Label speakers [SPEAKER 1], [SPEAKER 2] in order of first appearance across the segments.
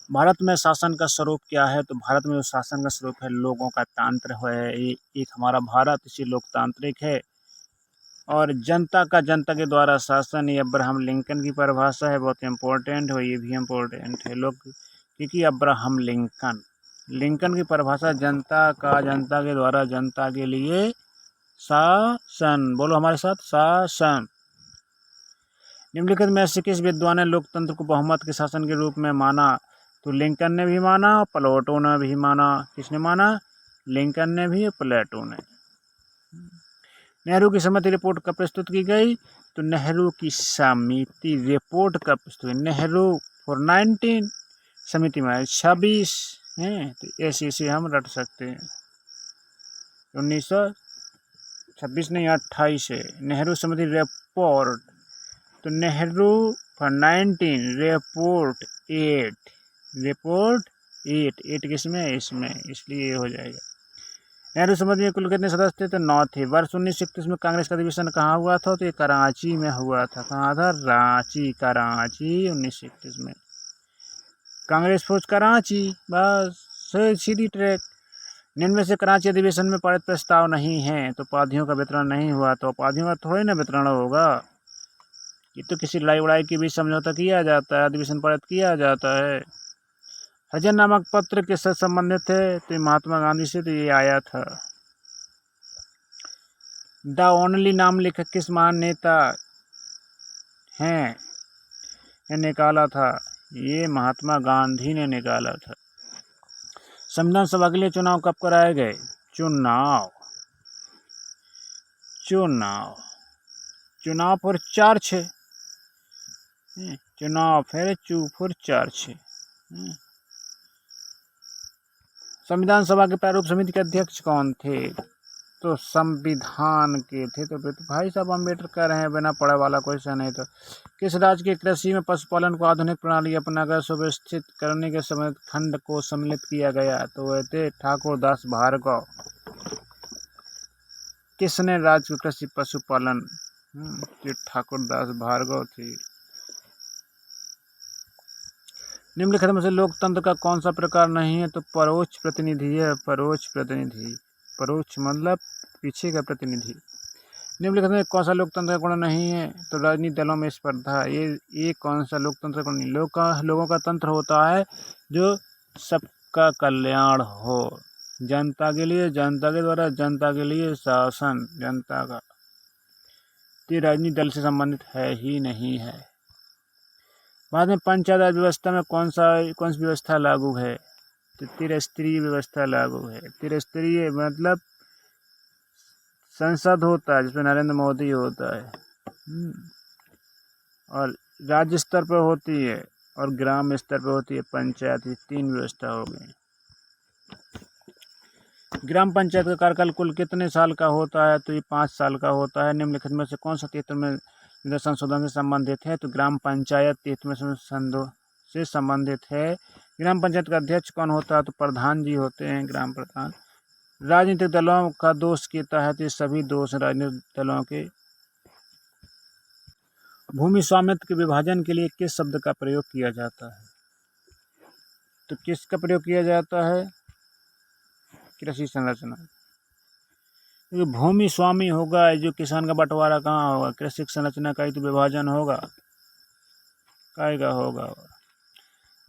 [SPEAKER 1] भारत में शासन का स्वरूप क्या है? तो भारत में जो शासन का स्वरूप है लोगों का तंत्र है। एक हमारा भारत इसी लोकतांत्रिक है और जनता के द्वारा शासन। ये अब्राहम लिंकन की परिभाषा है, बहुत इम्पोर्टेंट है, ये भी इम्पोर्टेंट है लोग, क्योंकि अब्राहम लिंकन की परिभाषा जनता के द्वारा जनता के लिए शासन। बोलो हमारे साथ, शासन। निम्नलिखित में से किस विद्वान ने लोकतंत्र को बहुमत के शासन के रूप में माना? तो लिंकन ने भी माना, प्लेटो ने भी माना। किसने माना? लिंकन ने भी, प्लेटो ने। नेहरू की समिति रिपोर्ट कब प्रस्तुत की गई? तो नेहरू की समिति रिपोर्ट कब प्रस्तुत? नेहरू फॉर 19, समिति में 26 है, तो ऐसे हम रट सकते हैं। 1926 नहीं, 28 है। नेहरू समिति रिपोर्ट, तो नेहरू फॉर 19 रिपोर्ट 8 किसमें? इसमें, इसलिए ये हो जाएगा। नेहरू समिति में कुल कितने सदस्य थे? तो 9 थे। वर्ष 1931 में कांग्रेस का अधिवेशन कहाँ हुआ था? तो ये कराची में हुआ था। कहाँ था? रांची, कराची। 1931 में कांग्रेस फौज कराची, बस सीधी ट्रैक। निम्न में से कराची अधिवेशन में पारित प्रस्ताव नहीं है, तो उपाधियों का वितरण नहीं हुआ। तो उपाधियों का थोड़ी ना वितरण होगा, ये तो किसी लड़ाई उड़ाई की भी समझौता किया जाता है, अधिवेशन पारित किया जाता है। हरिजन नामक पत्र किससे संबंधित है? तो महात्मा गांधी से तो ये आया था। द ओनली नाम लेखक किस महान नेता हैं? ये निकाला था, ये महात्मा गांधी ने निकाला था। संविधान सभा के लिए चुनाव कब कराए गए? चुनाव पर 4/6, चुनाव फिर 4/6। संविधान सभा के प्रारूप समिति के अध्यक्ष कौन थे? तो संविधान के थे। तो भाई साहब अम्बेडकर कह रहे हैं बिना पढ़े वाला क्वेश्चन है। तो किस राज्य की कृषि में पशुपालन को आधुनिक प्रणाली अपनाकर सुव्यवस्थित करने के समय खंड को सम्मिलित किया गया? तो वह थे ठाकुर दास भार्गव। किसने राज्य कृषि पशुपालन? ठाकुर दास भार्गव थी। निम्नलिखित में से लोकतंत्र का कौन सा प्रकार नहीं है? तो परोक्ष प्रतिनिधि है। परोक्ष मतलब पीछे का प्रतिनिधि। निम्नलिखित में कौन सा लोकतंत्र का गुण नहीं है? तो राजनीतिक दलों में स्पर्धा। ये कौन सा लोकतंत्र का गुण नहीं? लोगों का तंत्र होता है जो सबका कल्याण हो, जनता के लिए, जनता के द्वारा, जनता के लिए शासन, जनता का। ये राजनीतिक दल से संबंधित है ही नहीं है। बाद में पंचायत राज व्यवस्था में कौन सी व्यवस्था लागू है? तो त्रिस्तरीय व्यवस्था लागू है। त्रिस्तरीय मतलब संसद होता है जिसमें नरेंद्र मोदी होता है, और राज्य स्तर पर होती है और ग्राम स्तर पर होती है पंचायत। 3 व्यवस्था हो गई। ग्राम पंचायत का कार्यकाल कुल कितने साल का होता है? तो ये 5 साल का होता है। निम्नलिखित में से कौन सा 73वें संशोधन से संबंधित है? तो ग्राम पंचायत 73वें संशोधन से संबंधित है। ग्राम पंचायत का अध्यक्ष कौन होता है? तो प्रधान जी होते हैं, ग्राम प्रधान। राजनीतिक दलों का दोष के तहत ये सभी दोष राजनीतिक दलों के। भूमि स्वामित्व के विभाजन के लिए किस शब्द का प्रयोग किया जाता है? तो किसका प्रयोग किया जाता है? कृषि संरचना। क्योंकि भूमि स्वामी होगा, जो किसान का बंटवारा कहाँ होगा? कृषि संरचना का ही तो विभाजन होगा, कायगा होगा।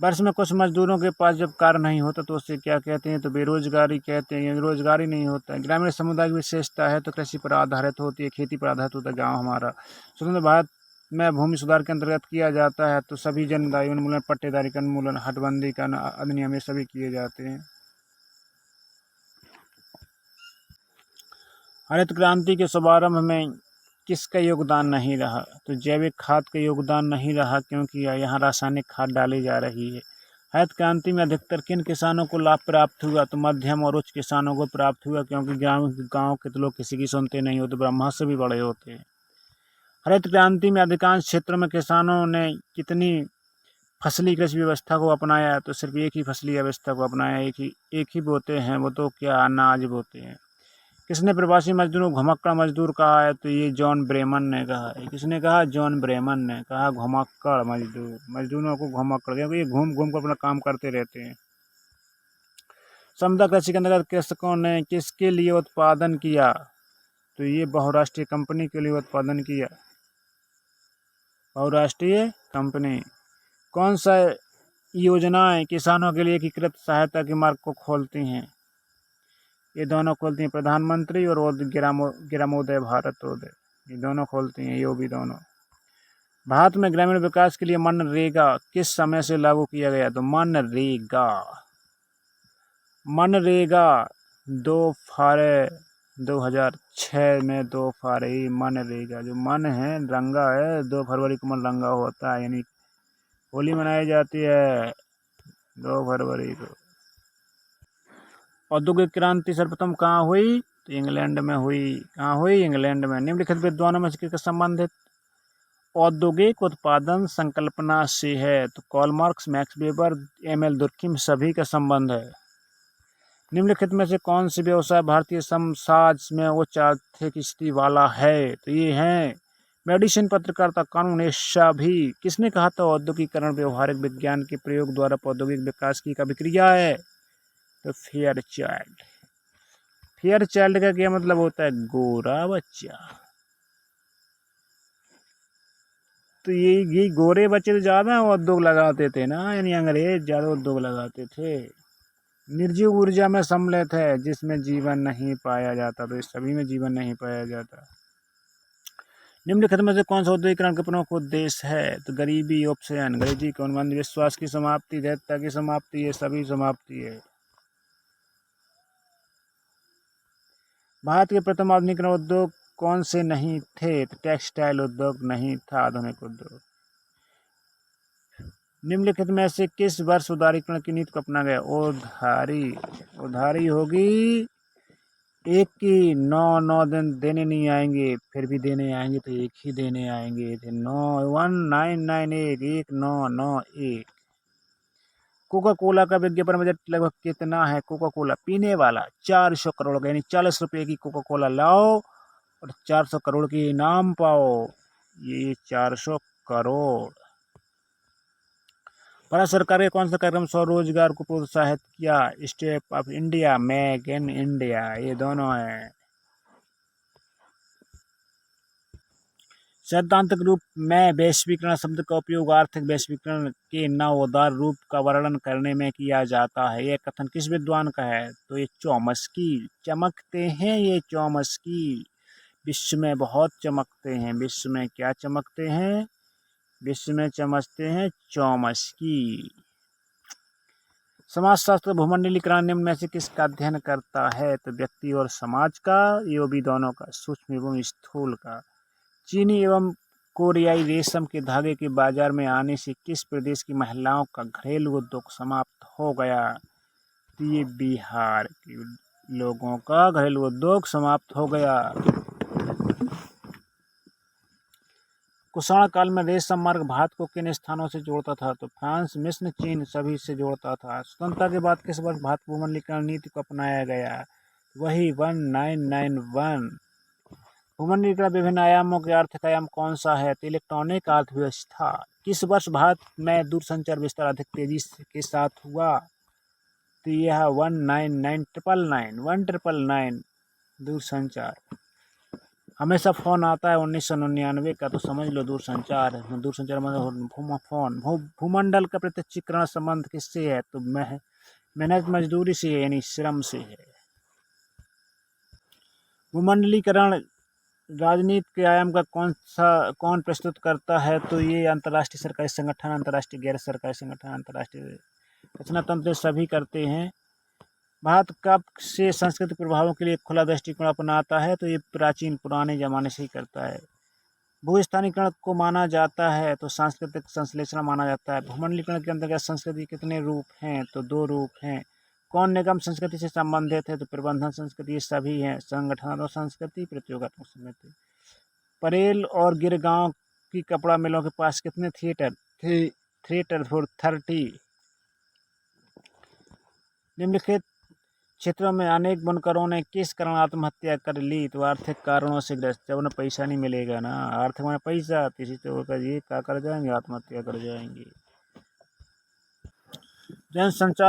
[SPEAKER 1] वर्ष में कुछ मजदूरों के पास जब कार्य नहीं होता तो उसे क्या कहते हैं? तो बेरोजगारी कहते हैं। रोजगारी नहीं होता है। ग्रामीण समुदाय की विशेषता है तो कृषि पर आधारित होती है, खेती पर आधारित होता है गाँव हमारा। स्वतंत्र भारत में भूमि सुधार के अंतर्गत किया जाता है तो सभी जनदायी उन्मूलन, पट्टेदारी का उन्मूलन, हटबंदी का अधिनियम, ये सभी किए जाते हैं। हरित क्रांति के शुभारंभ में किसका योगदान नहीं रहा? तो जैविक खाद का योगदान नहीं रहा, क्योंकि यहाँ रासायनिक खाद डाली जा रही है। हरित क्रांति में अधिकतर किन किसानों को लाभ प्राप्त हुआ? तो मध्यम और उच्च किसानों को प्राप्त हुआ, क्योंकि गाँव के तो लोग किसी की सुनते नहीं होते, ब्रह्मा से भी बड़े होते हैं। हरित क्रांति में अधिकांश क्षेत्रों में किसानों ने कितनी फसली कृषि व्यवस्था को अपनाया? तो सिर्फ एक ही फसली व्यवस्था को अपनाया। एक ही बोते हैं, वो तो क्या अनाज बोते हैं। किसने प्रवासी मजदूरों को घुमक्कड़ मजदूर कहा है? तो ये जॉन ब्रेमन ने कहा है। किसने कहा? जॉन ब्रेमन ने कहा घुमक्कड़ मजदूर, मजदूरों को घुमक्कड़, क्योंकि ये घूम घूम कर अपना काम करते रहते हैं। समता कृषि के अंतर्गत कृषकों ने किसके लिए उत्पादन किया? तो ये बहुराष्ट्रीय कंपनी के लिए उत्पादन किया। बहुराष्ट्रीय कंपनी। कौन सा योजनाएं किसानों के लिए एकीकृत सहायता के मार्ग को खोलती हैं? ये दोनों खोलती हैं, प्रधानमंत्री और ग्रामोदय भारतोदय, ये दोनों खोलती हैं, ये भी दोनों। भारत में ग्रामीण विकास के लिए मनरेगा किस समय से लागू किया गया? तो मनरेगा 2 फरवरी 2006 में 2 फरवरी। मनरेगा जो मन है रंगा है, 2 फरवरी को मन रंगा होता है, यानी होली मनाई जाती है 2 फरवरी को। औद्योगिक क्रांति सर्वप्रथम कहाँ हुई? तो इंग्लैंड में हुई। कहाँ हुई? इंग्लैंड में। निम्नलिखित विद्वानों में से किसका संबंधित औद्योगिक उत्पादन संकल्पना से है? तो Karl Marx, Max Weber, Emile. Durkheim, सभी का संबंध है। निम्नलिखित में से कौन सी व्यवसाय भारतीय समाज में उच्च आर्थिक स्थिति वाला है? तो ये है मेडिसिन, पत्रकारिता, कानून, ये सभी। किसने कहा था औद्योगिकरण व्यवहारिक विज्ञान के प्रयोग द्वारा औद्योगिक विकास की एक अभिक्रिया है? तो फेयरचाइल्ड। फेयरचाइल्ड का क्या मतलब होता है? गोरा बच्चा। तो ये गोरे बच्चे तो ज्यादा उद्योग लगाते थे ना, यानी अंग्रेज ज्यादा उद्योग लगाते थे। निर्जीव ऊर्जा में सम्मिलित है, जिसमें जीवन नहीं पाया जाता, तो इस सभी में जीवन नहीं पाया जाता। निम्नलिखित में से कौन सा औद्योगिकरण का प्रमुख उद्देश्य है? तो गरीबी उपशमन, गरीबी का उन्मूलन, विश्वास की समाप्ति, दैत्यता की समाप्ति, ये सभी समाप्ति है। भारत के प्रथम आधुनिकीकरण उद्योग कौन से नहीं थे? तो टेक्सटाइल उद्योग नहीं था आधुनिक उद्योग। निम्नलिखित में से किस वर्ष उदारीकरण की नीति को अपना गया? उधारी होगी एक की 9 दिन देने नहीं आएंगे, फिर भी देने आएंगे तो एक ही देने आएंगे। 1998 1991। कोका कोला का विज्ञापन बजट लगभग कितना है? कोका कोला पीने वाला 400 करोड़ का, यानी 40 रुपए की कोका कोला लाओ और 400 करोड़ की इनाम पाओ। ये 400 करोड़। भारत सरकार के कौन सा कार्यक्रम स्वरोजगार को प्रोत्साहित किया? Step up India, make in India, ये दोनों है। सैद्धांतिक रूप में वैश्वीकरण शब्द का उपयोग आर्थिक वैश्वीकरण के नवोदार रूप का वर्णन करने में किया जाता है। यह कथन किस विद्वान का है? तो ये चॉम्स्की। चमकते हैं ये चॉम्स्की, विश्व में बहुत चमकते हैं। विश्व में क्या चमकते हैं? विश्व में चमकते हैं चॉम्स्की। समाजशास्त्र भूमंडलीकरण निम्न में से किसका अध्ययन करता है? तो व्यक्ति और समाज का, ये भी दोनों का, सूक्ष्म एवं स्थूल का। चीनी एवं कोरियाई रेशम के धागे के बाजार में आने से किस प्रदेश की महिलाओं का घरेलू उद्योग समाप्त हो गया? तो ये बिहार के लोगों का घरेलू उद्योग समाप्त हो गया। कुषाण काल में रेशम मार्ग भारत को किन स्थानों से जोड़ता था? तो फ्रांस, मिस्र, चीन, सभी से जोड़ता था। स्वतंत्रता के बाद किस वर्ष भारत भूमंडलीकरण नीति को अपनाया गया? वही 1991। भूमंडलीकरण विभिन्न आयामों के आर्थिक आयाम कौन सा है? तो इलेक्ट्रॉनिक अर्थव्यवस्था। किस वर्ष भारत में दूरसंचार विस्तार अधिक तेजी के साथ हुआ? तो यह 1999 दूरसंचार। हमेशा फोन आता है 1999 का, तो समझ लो दूरसंचार है। दूरसंचार मतलब फोन। भूमंडल का प्रत्यक्षीकरण संबंध किससे है? तो मेहनत मजदूरी से, यानी श्रम से है। भूमंडलीकरण राजनीति के आयाम का कौन प्रस्तुत करता है? तो ये अंतर्राष्ट्रीय सरकारी संगठन, अंतर्राष्ट्रीय गैर सरकारी संगठन, अंतर्राष्ट्रीय रचना तंत्र सभी करते हैं। भारत कब से सांस्कृतिक प्रभावों के लिए खुला दृष्टिकोण अपनाता है? तो ये प्राचीन पुराने जमाने से ही करता है। भूस्थानीकरण को माना जाता है तो सांस्कृतिक संश्लेषण माना जाता है। भूमंडलीकरण के अंतर्गत संस्कृति कितने रूप हैं? तो 2 रूप हैं। कौन निगम संस्कृति से संबंधित है? तो प्रबंधन संस्कृति, ये सभी हैं। संगठनात्मक संस्कृति, प्रत्योगात्मक संस्कृति। परेल और गिरगांव की कपड़ा मिलों के पास कितने थिएटर थे? Theatre for 30। निम्नलिखित क्षेत्रों में अनेक बुनकरों ने किस कारण आत्महत्या कर ली? तो आर्थिक कारणों से ग्रस्त, जब उन्हें पैसा नहीं मिलेगा ना, आर्थिक में पैसा, किसी तो होकर ये क्या कर जाएंगे, आत्महत्या कर जाएंगे। जनसंचार